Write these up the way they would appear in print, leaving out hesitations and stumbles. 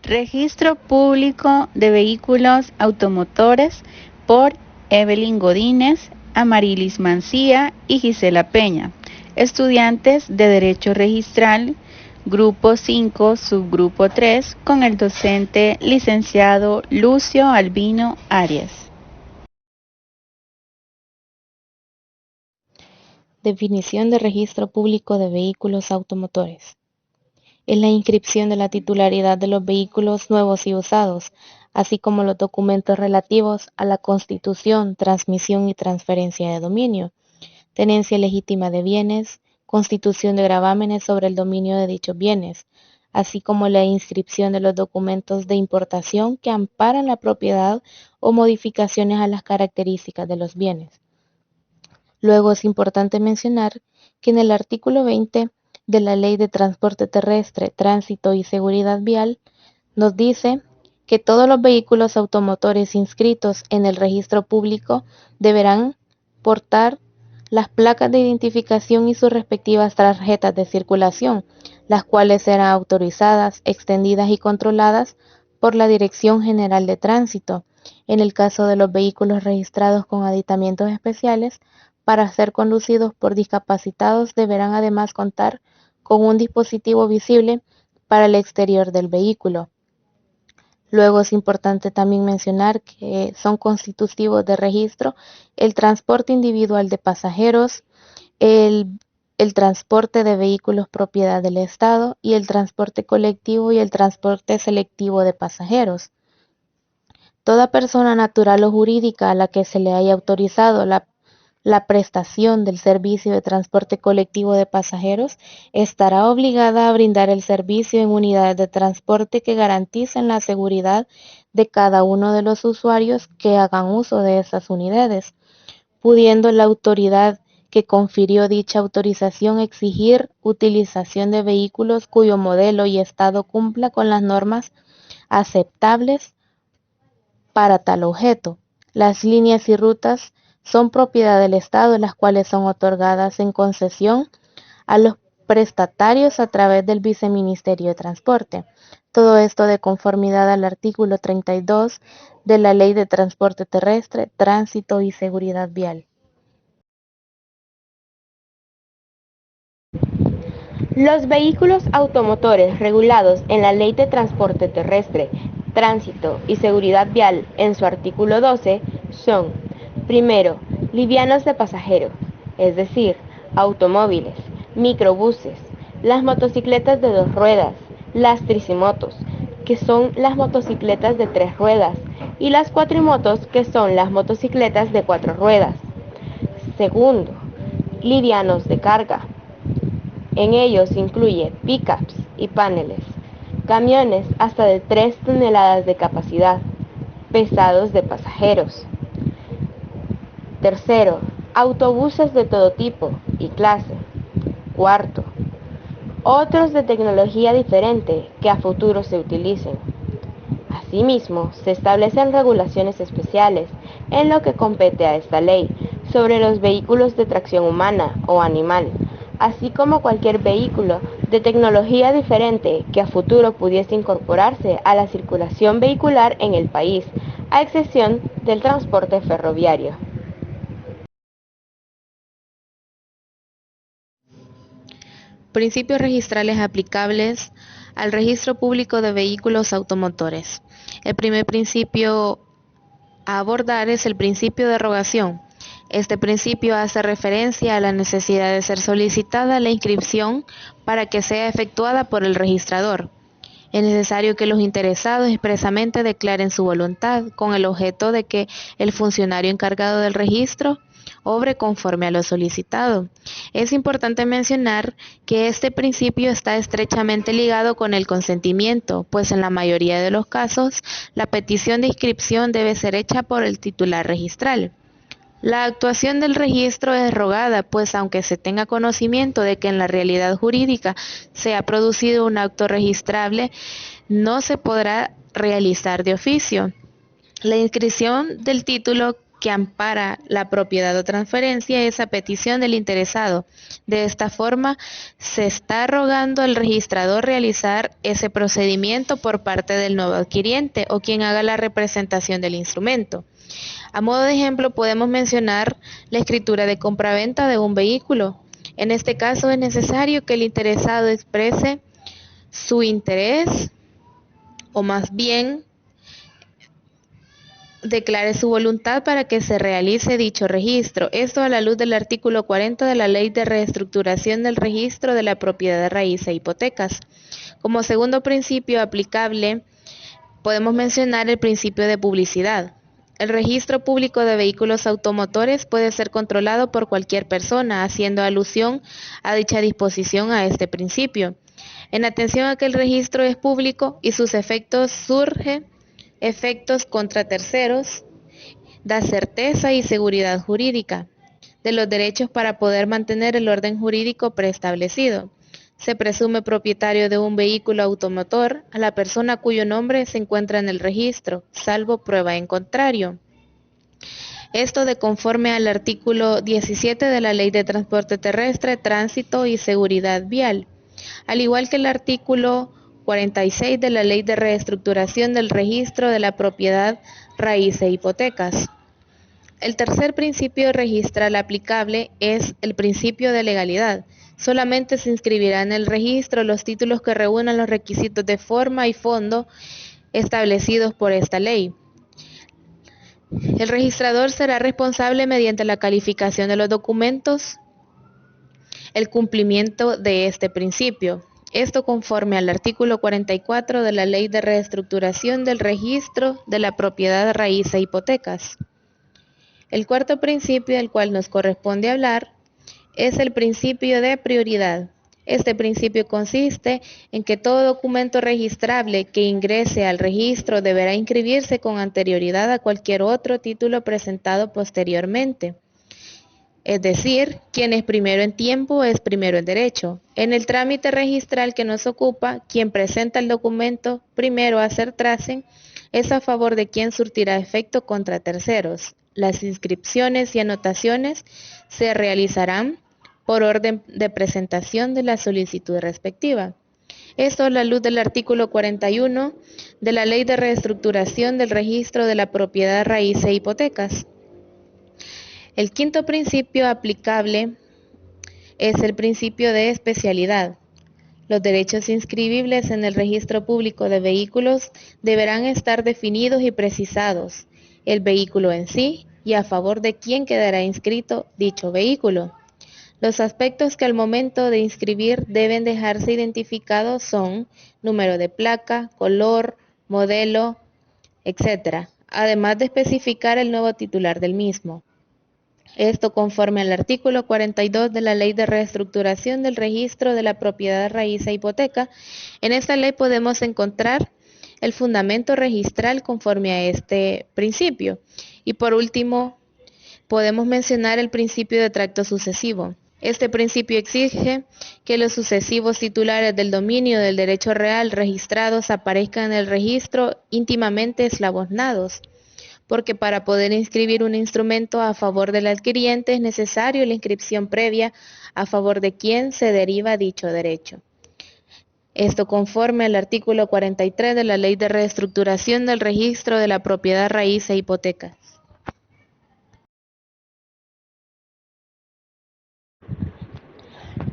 Registro Público de Vehículos Automotores por Evelyn Godínez, Amarilis Mancía y Gisela Peña, estudiantes de Derecho Registral, Grupo 5, Subgrupo 3, con el docente licenciado Lucio Albino Arias. Definición de registro público de vehículos automotores. Es la inscripción de la titularidad de los vehículos nuevos y usados, así como los documentos relativos a la constitución, transmisión y transferencia de dominio, tenencia legítima de bienes, constitución de gravámenes sobre el dominio de dichos bienes, así como la inscripción de los documentos de importación que amparan la propiedad o modificaciones a las características de los bienes. Luego es importante mencionar que en el artículo 20 de la Ley de Transporte Terrestre, Tránsito y Seguridad Vial nos dice que todos los vehículos automotores inscritos en el registro público deberán portar las placas de identificación y sus respectivas tarjetas de circulación, las cuales serán autorizadas, extendidas y controladas por la Dirección General de Tránsito. En el caso de los vehículos registrados con aditamentos especiales, para ser conducidos por discapacitados deberán además contar con un dispositivo visible para el exterior del vehículo. Luego es importante también mencionar que son constitutivos de registro el transporte individual de pasajeros, el transporte de vehículos propiedad del Estado y el transporte colectivo y el transporte selectivo de pasajeros. Toda persona natural o jurídica a la que se le haya autorizado la prestación del servicio de transporte colectivo de pasajeros estará obligada a brindar el servicio en unidades de transporte que garanticen la seguridad de cada uno de los usuarios que hagan uso de esas unidades, pudiendo la autoridad que confirió dicha autorización exigir utilización de vehículos cuyo modelo y estado cumpla con las normas aceptables para tal objeto. Las líneas y rutas son propiedad del Estado, las cuales son otorgadas en concesión a los prestatarios a través del Viceministerio de Transporte. Todo esto de conformidad al artículo 32 de la Ley de Transporte Terrestre, Tránsito y Seguridad Vial. Los vehículos automotores regulados en la Ley de Transporte Terrestre, Tránsito y Seguridad Vial en su artículo 12 son: primero, livianos de pasajero, es decir, automóviles, microbuses, las motocicletas de 2 ruedas, las tricimotos, que son las motocicletas de 3 ruedas, y las cuatrimotos, que son las motocicletas de 4 ruedas. Segundo, livianos de carga. En ellos incluye pickups y paneles, camiones hasta de 3 toneladas de capacidad, pesados de pasajeros. Tercero, autobuses de todo tipo y clase. Cuarto, otros de tecnología diferente que a futuro se utilicen. Asimismo, se establecen regulaciones especiales en lo que compete a esta ley sobre los vehículos de tracción humana o animal, así como cualquier vehículo de tecnología diferente que a futuro pudiese incorporarse a la circulación vehicular en el país, a excepción del transporte ferroviario. Principios registrales aplicables al registro público de vehículos automotores. El primer principio a abordar es el principio de rogación. Este principio hace referencia a la necesidad de ser solicitada la inscripción para que sea efectuada por el registrador. Es necesario que los interesados expresamente declaren su voluntad con el objeto de que el funcionario encargado del registro obre conforme a lo solicitado. Es importante mencionar que este principio está estrechamente ligado con el consentimiento, pues en la mayoría de los casos la petición de inscripción debe ser hecha por el titular registral. La actuación del registro es rogada, pues aunque se tenga conocimiento de que en la realidad jurídica se ha producido un acto registrable, no se podrá realizar de oficio. La inscripción del título que ampara la propiedad o transferencia es a petición del interesado. De esta forma, se está rogando al registrador realizar ese procedimiento por parte del nuevo adquiriente o quien haga la representación del instrumento. A modo de ejemplo, podemos mencionar la escritura de compraventa de un vehículo. En este caso, es necesario que el interesado exprese su interés, o más bien declare su voluntad para que se realice dicho registro. Esto a la luz del artículo 40 de la Ley de Reestructuración del Registro de la Propiedad de Raíz e Hipotecas. Como segundo principio aplicable, podemos mencionar el principio de publicidad. El registro público de vehículos automotores puede ser controlado por cualquier persona, haciendo alusión a dicha disposición a este principio. En atención a que el registro es público y sus efectos surgen efectos contra terceros, da certeza y seguridad jurídica de los derechos para poder mantener el orden jurídico preestablecido. Se presume propietario de un vehículo automotor a la persona cuyo nombre se encuentra en el registro, salvo prueba en contrario. Esto de conforme al artículo 17 de la Ley de Transporte Terrestre, Tránsito y Seguridad Vial, al igual que el artículo 46 de la Ley de Reestructuración del Registro de la Propiedad, Raíz e Hipotecas. El tercer principio registral aplicable es el principio de legalidad. Solamente se inscribirán en el registro los títulos que reúnan los requisitos de forma y fondo establecidos por esta ley. El registrador será responsable mediante la calificación de los documentos, el cumplimiento de este principio. Esto conforme al artículo 44 de la Ley de Reestructuración del Registro de la Propiedad, Raíz e Hipotecas. El cuarto principio del cual nos corresponde hablar es el principio de prioridad. Este principio consiste en que todo documento registrable que ingrese al registro deberá inscribirse con anterioridad a cualquier otro título presentado posteriormente. Es decir, quien es primero en tiempo es primero en derecho. En el trámite registral que nos ocupa, quien presenta el documento primero a hacer tracen es a favor de quien surtirá efecto contra terceros. Las inscripciones y anotaciones se realizarán por orden de presentación de la solicitud respectiva. Esto a la luz del artículo 41 de la Ley de Reestructuración del Registro de la Propiedad, Raíz e Hipotecas. El quinto principio aplicable es el principio de especialidad. Los derechos inscribibles en el registro público de vehículos deberán estar definidos y precisados, el vehículo en sí y a favor de quién quedará inscrito dicho vehículo. Los aspectos que al momento de inscribir deben dejarse identificados son número de placa, color, modelo, etc., además de especificar el nuevo titular del mismo. Esto conforme al artículo 42 de la Ley de Reestructuración del Registro de la Propiedad, Raíz e Hipoteca. En esta ley podemos encontrar el fundamento registral conforme a este principio. Y por último, podemos mencionar el principio de tracto sucesivo. Este principio exige que los sucesivos titulares del dominio del derecho real registrados aparezcan en el registro íntimamente eslabonados, porque para poder inscribir un instrumento a favor del adquiriente es necesario la inscripción previa a favor de quien se deriva dicho derecho. Esto conforme al artículo 43 de la Ley de Reestructuración del Registro de la Propiedad, Raíz e Hipotecas.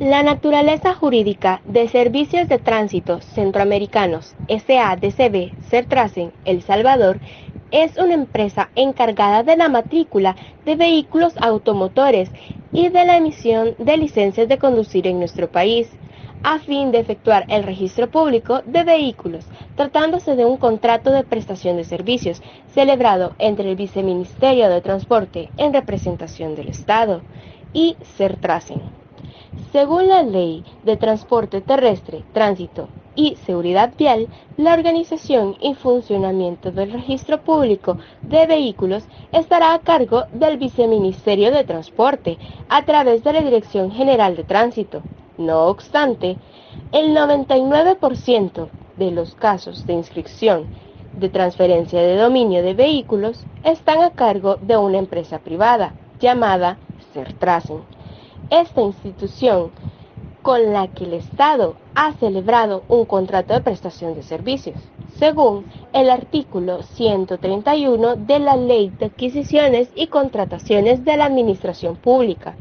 La naturaleza jurídica de Servicios de Tránsito Centroamericanos S.A.D.C.B. Sertracen, El Salvador, es una empresa encargada de la matrícula de vehículos automotores y de la emisión de licencias de conducir en nuestro país, a fin de efectuar el registro público de vehículos, tratándose de un contrato de prestación de servicios celebrado entre el Viceministerio de Transporte en representación del Estado y Sertracen. Según la Ley de Transporte Terrestre, Tránsito y Seguridad Vial, la organización y funcionamiento del registro público de vehículos estará a cargo del Viceministerio de Transporte a través de la Dirección General de Tránsito. No obstante, el 99% de los casos de inscripción de transferencia de dominio de vehículos están a cargo de una empresa privada llamada Sertracen. Esta institución, con la que el Estado ha celebrado un contrato de prestación de servicios, según el artículo 131 de la Ley de Adquisiciones y Contrataciones de la Administración Pública.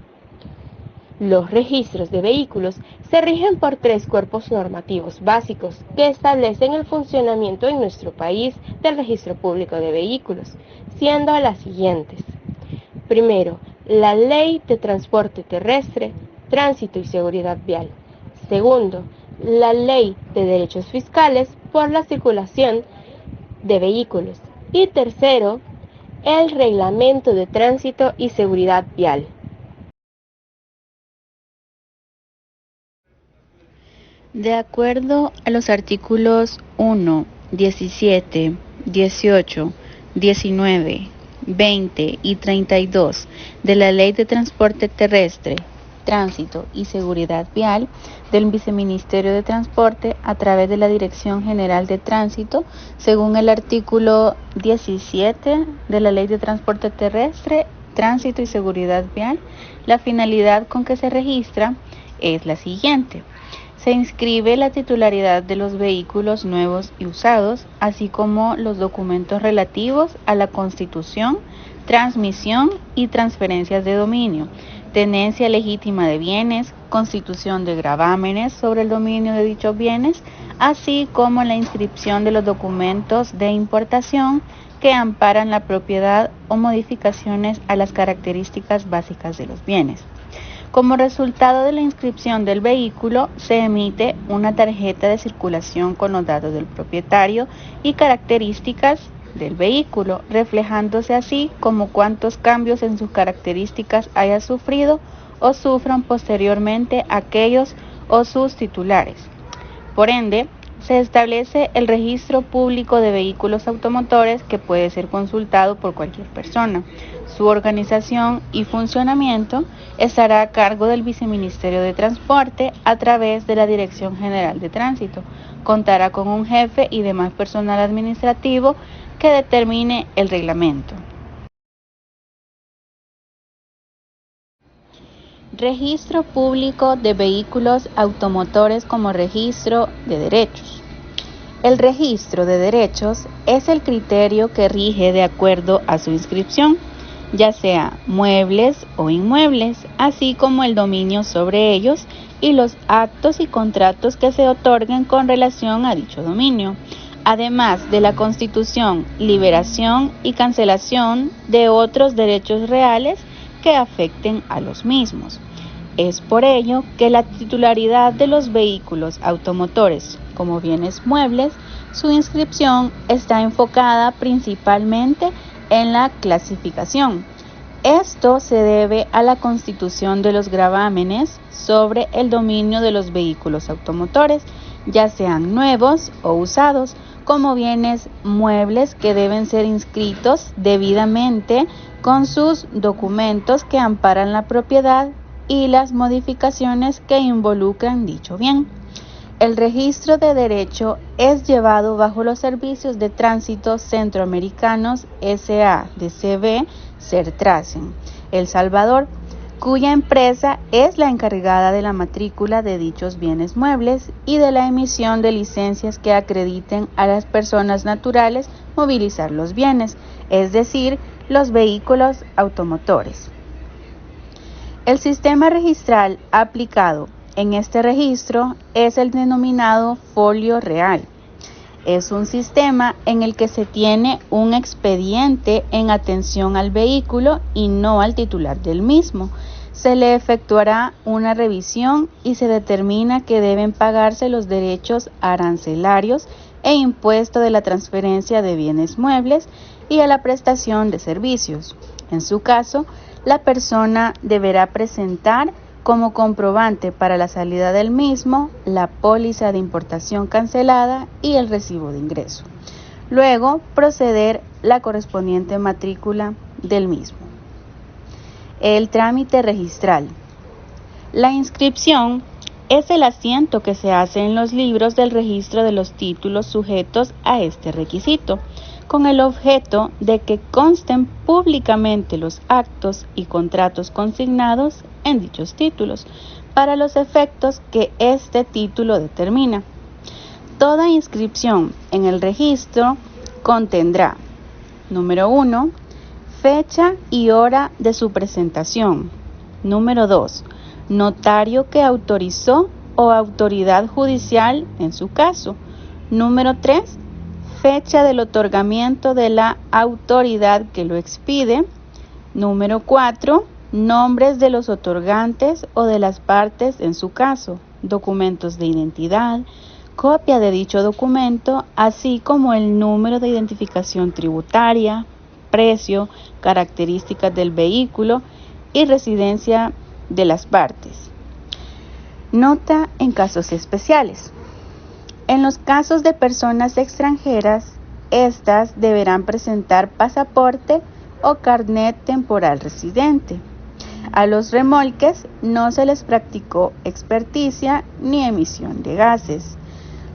Los registros de vehículos se rigen por 3 cuerpos normativos básicos que establecen el funcionamiento en nuestro país del registro público de vehículos, siendo las siguientes. Primero, la Ley de Transporte Terrestre, Tránsito y Seguridad Vial. Segundo, la Ley de Derechos Fiscales por la circulación de vehículos. Y tercero, el Reglamento de Tránsito y Seguridad Vial. De acuerdo a los artículos 1, 17, 18, 19, 20 y 32 de la Ley de Transporte Terrestre, Tránsito y Seguridad Vial del Viceministerio de Transporte a través de la Dirección General de Tránsito, según el artículo 17 de la Ley de Transporte Terrestre, Tránsito y Seguridad Vial, la finalidad con que se registra es la siguiente. Se inscribe la titularidad de los vehículos nuevos y usados, así como los documentos relativos a la constitución, transmisión y transferencias de dominio, tenencia legítima de bienes, constitución de gravámenes sobre el dominio de dichos bienes, así como la inscripción de los documentos de importación que amparan la propiedad o modificaciones a las características básicas de los bienes. Como resultado de la inscripción del vehículo, se emite una tarjeta de circulación con los datos del propietario y características del vehículo, reflejándose así como cuántos cambios en sus características haya sufrido o sufran posteriormente aquellos o sus titulares. Por ende, se establece el registro público de vehículos automotores que puede ser consultado por cualquier persona. Su organización y funcionamiento estará a cargo del Viceministerio de Transporte a través de la Dirección General de Tránsito. Contará con un jefe y demás personal administrativo que determine el reglamento. Registro público de vehículos automotores como registro de derechos. El registro de derechos es el criterio que rige de acuerdo a su inscripción, ya sea muebles o inmuebles, así como el dominio sobre ellos y los actos y contratos que se otorguen con relación a dicho dominio, además de la constitución, liberación y cancelación de otros derechos reales que afecten a los mismos. Es por ello que la titularidad de los vehículos automotores como bienes muebles, su inscripción está enfocada principalmente en la clasificación. Esto se debe a la constitución de los gravámenes sobre el dominio de los vehículos automotores, ya sean nuevos o usados, como bienes muebles que deben ser inscritos debidamente con sus documentos que amparan la propiedad y las modificaciones que involucran dicho bien. El registro de derecho es llevado bajo los servicios de tránsito centroamericanos SADCB Sertracen, El Salvador, cuya empresa es la encargada de la matrícula de dichos bienes muebles y de la emisión de licencias que acrediten a las personas naturales movilizar los bienes, es decir, los vehículos automotores. El sistema registral aplicado en este registro es el denominado folio real. Es un sistema en el que se tiene un expediente en atención al vehículo y no al titular del mismo. Se le efectuará una revisión y se determina que deben pagarse los derechos arancelarios e impuesto de la transferencia de bienes muebles y a la prestación de servicios. En su caso, la persona deberá presentar como comprobante para la salida del mismo la póliza de importación cancelada y el recibo de ingreso. Luego, proceder la correspondiente matrícula del mismo. El trámite registral. La inscripción es el asiento que se hace en los libros del registro de los títulos sujetos a este requisito, con el objeto de que consten públicamente los actos y contratos consignados en dichos títulos, para los efectos que este título determina. Toda inscripción en el registro contendrá: número 1, fecha y hora de su presentación. Número 2, notario que autorizó o autoridad judicial en su caso. Número 3, fecha del otorgamiento de la autoridad que lo expide. Número 4, nombres de los otorgantes o de las partes en su caso, documentos de identidad, copia de dicho documento, así como el número de identificación tributaria, precio, características del vehículo y residencia de las partes. Nota en casos especiales. En los casos de personas extranjeras, estas deberán presentar pasaporte o carnet temporal residente. A los remolques no se les practicó experticia ni emisión de gases.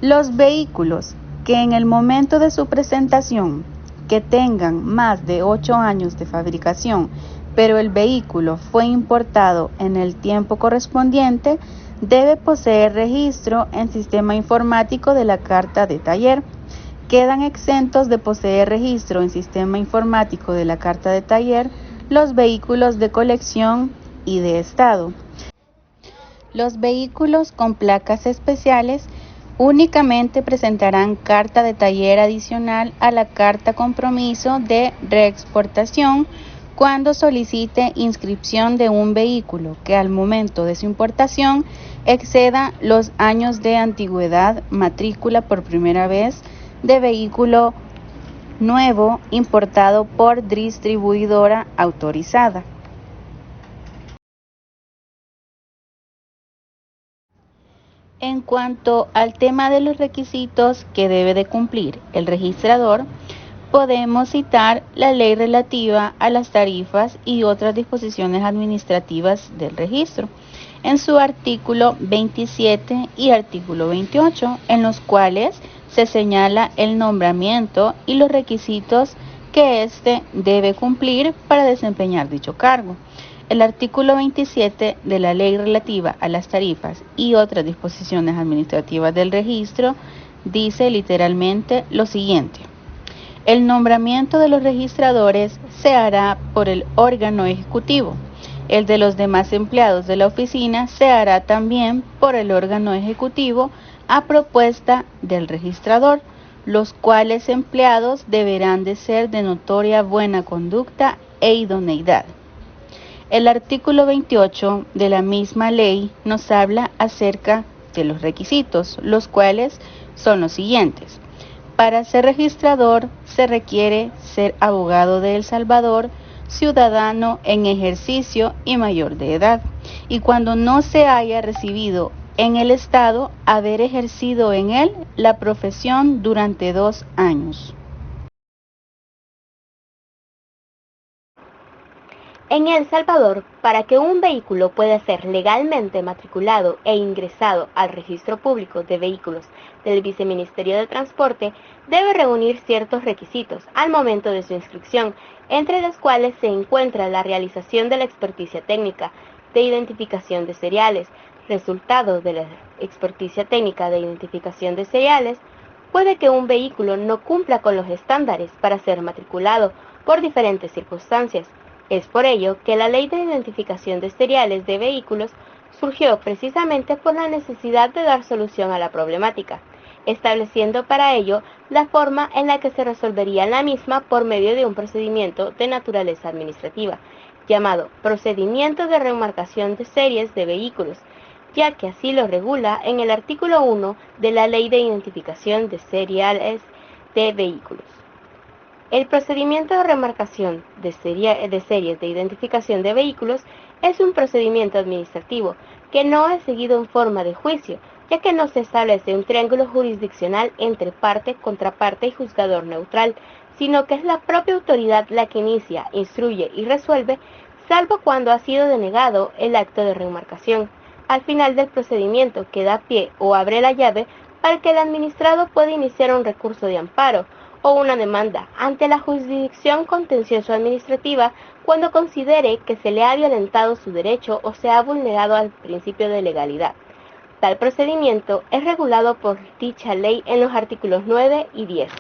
Los vehículos que en el momento de su presentación, que tengan más de 8 años de fabricación, pero el vehículo fue importado en el tiempo correspondiente, debe poseer registro en sistema informático de la carta de taller. Quedan exentos de poseer registro en sistema informático de la carta de taller los vehículos de colección y de estado. Los vehículos con placas especiales únicamente presentarán carta de taller adicional a la carta compromiso de reexportación cuando solicite inscripción de un vehículo que al momento de su importación exceda los años de antigüedad, matrícula por primera vez de vehículo nuevo importado por distribuidora autorizada. En cuanto al tema de los requisitos que debe de cumplir el registrador, podemos citar la ley relativa a las tarifas y otras disposiciones administrativas del registro, en su artículo 27 y artículo 28, en los cuales se señala el nombramiento y los requisitos que éste debe cumplir para desempeñar dicho cargo. El artículo 27 de la ley relativa a las tarifas y otras disposiciones administrativas del registro dice literalmente lo siguiente: el nombramiento de los registradores se hará por el órgano ejecutivo. El de los demás empleados de la oficina se hará también por el órgano ejecutivo a propuesta del registrador, los cuales empleados deberán de ser de notoria buena conducta e idoneidad. El artículo 28 de la misma ley nos habla acerca de los requisitos, los cuales son los siguientes. Para ser registrador se requiere ser abogado de El Salvador, ciudadano en ejercicio y mayor de edad, y cuando no se haya recibido en el Estado, haber ejercido en él la profesión durante 2 años. En El Salvador, para que un vehículo pueda ser legalmente matriculado e ingresado al Registro Público de Vehículos del Viceministerio de Transporte, debe reunir ciertos requisitos al momento de su inscripción, entre los cuales se encuentra la realización de la experticia técnica de identificación de seriales. Resultado de la experticia técnica de identificación de seriales, puede que un vehículo no cumpla con los estándares para ser matriculado por diferentes circunstancias. Es por ello que la Ley de Identificación de Seriales de Vehículos surgió precisamente por la necesidad de dar solución a la problemática, estableciendo para ello la forma en la que se resolvería la misma por medio de un procedimiento de naturaleza administrativa, llamado Procedimiento de Remarcación de Series de Vehículos, ya que así lo regula en el artículo 1 de la Ley de Identificación de Seriales de Vehículos. El procedimiento de remarcación de series de identificación de vehículos es un procedimiento administrativo que no es seguido en forma de juicio, ya que no se establece un triángulo jurisdiccional entre parte, contraparte y juzgador neutral, sino que es la propia autoridad la que inicia, instruye y resuelve, salvo cuando ha sido denegado el acto de remarcación. al final del procedimiento que da pie o abre la llave para que el administrado pueda iniciar un recurso de amparo o una demanda ante la jurisdicción contencioso administrativa cuando considere que se le ha violentado su derecho o se ha vulnerado al principio de legalidad. Tal procedimiento es regulado por dicha ley en los artículos 9 y 10.